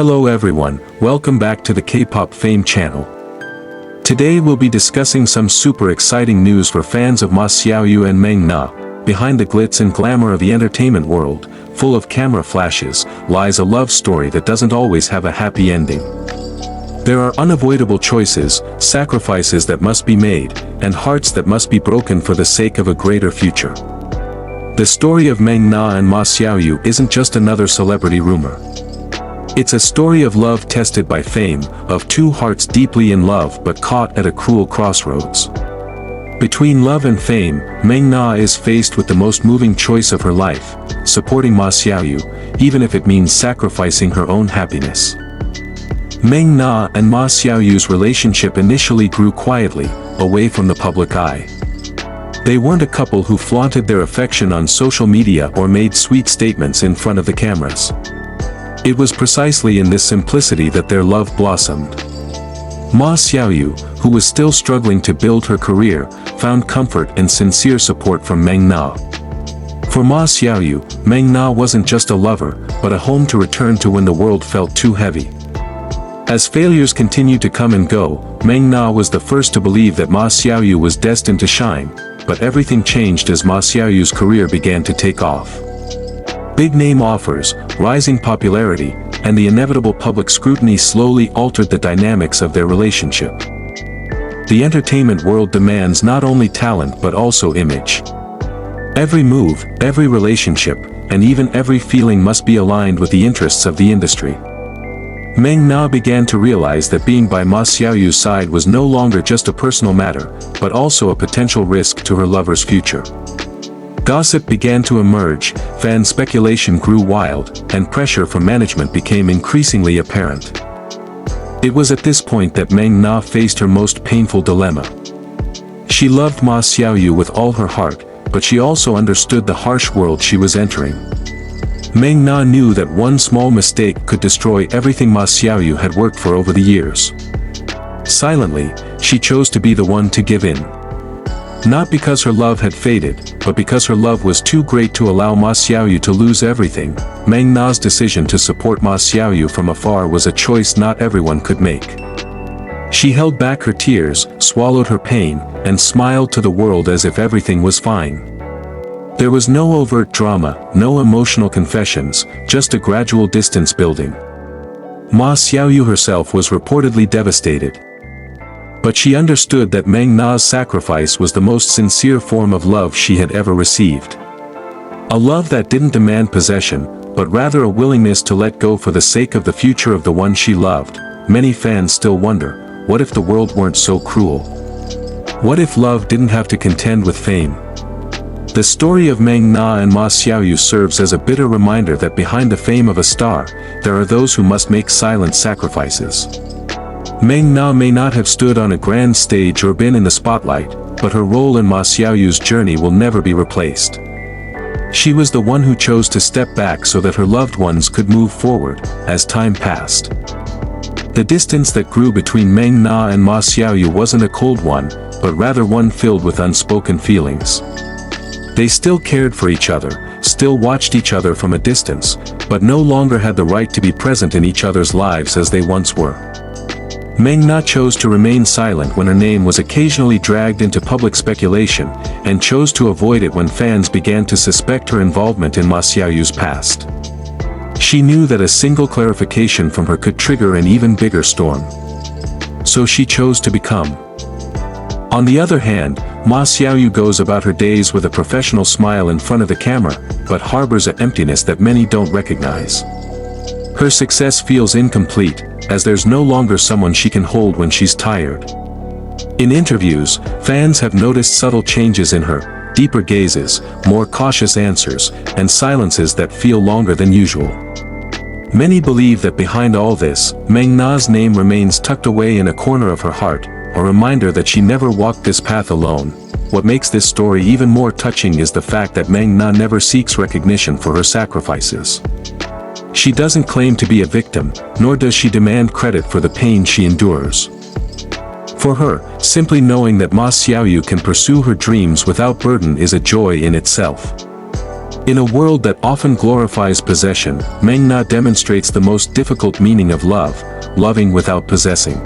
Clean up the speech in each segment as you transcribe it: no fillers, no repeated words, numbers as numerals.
Hello everyone, welcome back to the K-pop Fame channel. Today we'll be discussing some super exciting news for fans of Ma Xiaoyu and Meng Na. Behind the glitz and glamour of the entertainment world, full of camera flashes, lies a love story that doesn't always have a happy ending. There are unavoidable choices, sacrifices that must be made, and hearts that must be broken for the sake of a greater future. The story of Meng Na and Ma Xiaoyu isn't just another celebrity rumor. It's a story of love tested by fame, of two hearts deeply in love but caught at a cruel crossroads. Between love and fame, Meng Na is faced with the most moving choice of her life, supporting Ma Xiaoyu, even if it means sacrificing her own happiness. Meng Na and Ma Xiaoyu's relationship initially grew quietly, away from the public eye. They weren't a couple who flaunted their affection on social media or made sweet statements in front of the cameras. It was precisely in this simplicity that their love blossomed. Ma Xiaoyu, who was still struggling to build her career, found comfort and sincere support from Meng Na. For Ma Xiaoyu, Meng Na wasn't just a lover, but a home to return to when the world felt too heavy. As failures continued to come and go, Meng Na was the first to believe that Ma Xiaoyu was destined to shine, but everything changed as Ma Xiaoyu's career began to take off. Big-name offers, rising popularity, and the inevitable public scrutiny slowly altered the dynamics of their relationship. The entertainment world demands not only talent but also image. Every move, every relationship, and even every feeling must be aligned with the interests of the industry. Meng Na began to realize that being by Ma Xiaoyu's side was no longer just a personal matter, but also a potential risk to her lover's future. Gossip began to emerge, fan speculation grew wild, and pressure from management became increasingly apparent. It was at this point that Meng Na faced her most painful dilemma. She loved Ma Xiaoyu with all her heart, but she also understood the harsh world she was entering. Meng Na knew that one small mistake could destroy everything Ma Xiaoyu had worked for over the years. Silently, she chose to be the one to give in. Not because her love had faded, but because her love was too great to allow Ma Xiaoyu to lose everything. Meng Na's decision to support Ma Xiaoyu from afar was a choice not everyone could make. She held back her tears, swallowed her pain, and smiled to the world as if everything was fine. There was no overt drama, no emotional confessions, just a gradual distance building. Ma Xiaoyu herself was reportedly devastated. But she understood that Meng Na's sacrifice was the most sincere form of love she had ever received. A love that didn't demand possession, but rather a willingness to let go for the sake of the future of the one she loved. Many fans still wonder, what if the world weren't so cruel? What if love didn't have to contend with fame? The story of Meng Na and Ma Xiaoyu serves as a bitter reminder that behind the fame of a star, there are those who must make silent sacrifices. Meng Na may not have stood on a grand stage or been in the spotlight, but her role in Ma Xiaoyu's journey will never be replaced. She was the one who chose to step back so that her loved ones could move forward, as time passed. The distance that grew between Meng Na and Ma Xiaoyu wasn't a cold one, but rather one filled with unspoken feelings. They still cared for each other, still watched each other from a distance, but no longer had the right to be present in each other's lives as they once were. Meng Na chose to remain silent when her name was occasionally dragged into public speculation, and chose to avoid it when fans began to suspect her involvement in Ma Xiaoyu's past. She knew that a single clarification from her could trigger an even bigger storm. So she chose to become. On the other hand, Ma Xiaoyu goes about her days with a professional smile in front of the camera, but harbors an emptiness that many don't recognize. Her success feels incomplete, as there's no longer someone she can hold when she's tired. In interviews, fans have noticed subtle changes in her, deeper gazes, more cautious answers, and silences that feel longer than usual. Many believe that behind all this, Meng Na's name remains tucked away in a corner of her heart, a reminder that she never walked this path alone. What makes this story even more touching is the fact that Meng Na never seeks recognition for her sacrifices. She doesn't claim to be a victim, nor does she demand credit for the pain she endures. For her, simply knowing that Ma Xiaoyu can pursue her dreams without burden is a joy in itself. In a world that often glorifies possession, Meng Na demonstrates the most difficult meaning of love, loving without possessing.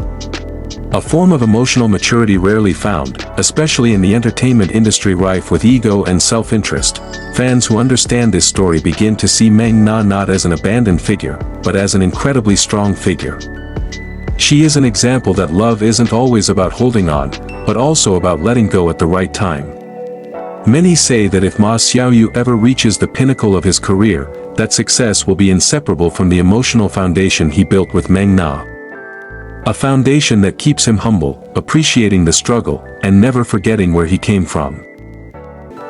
A form of emotional maturity rarely found, especially in the entertainment industry rife with ego and self-interest. Fans who understand this story begin to see Meng Na not as an abandoned figure, but as an incredibly strong figure. She is an example that love isn't always about holding on, but also about letting go at the right time. Many say that if Ma Xiaoyu ever reaches the pinnacle of his career, that success will be inseparable from the emotional foundation he built with Meng Na. A foundation that keeps him humble, appreciating the struggle, and never forgetting where he came from.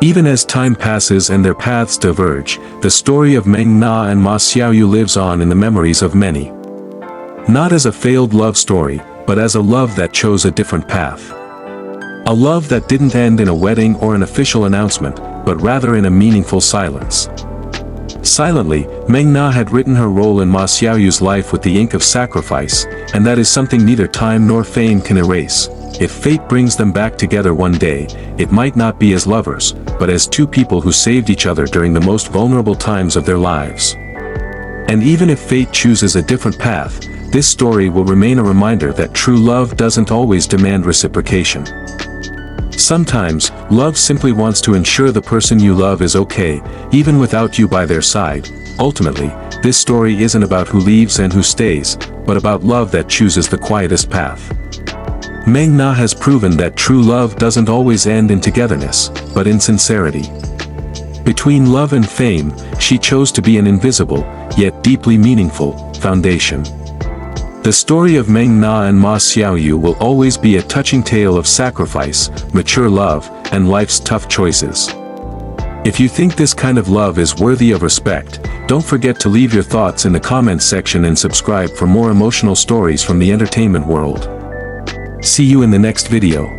Even as time passes and their paths diverge, the story of Meng Na and Ma Xiaoyu lives on in the memories of many. Not as a failed love story, but as a love that chose a different path. A love that didn't end in a wedding or an official announcement, but rather in a meaningful silence. Silently, Meng Na had written her role in Ma Xiaoyu's life with the ink of sacrifice, and that is something neither time nor fame can erase. If fate brings them back together one day, it might not be as lovers, but as two people who saved each other during the most vulnerable times of their lives. And even if fate chooses a different path, this story will remain a reminder that true love doesn't always demand reciprocation. Sometimes, love simply wants to ensure the person you love is okay, even without you by their side. Ultimately, this story isn't about who leaves and who stays, but about love that chooses the quietest path. Meng Na has proven that true love doesn't always end in togetherness, but in sincerity. Between love and fame, she chose to be an invisible, yet deeply meaningful, foundation. The story of Meng Na and Ma Xiaoyu will always be a touching tale of sacrifice, mature love, and life's tough choices. If you think this kind of love is worthy of respect, don't forget to leave your thoughts in the comments section and subscribe for more emotional stories from the entertainment world. See you in the next video.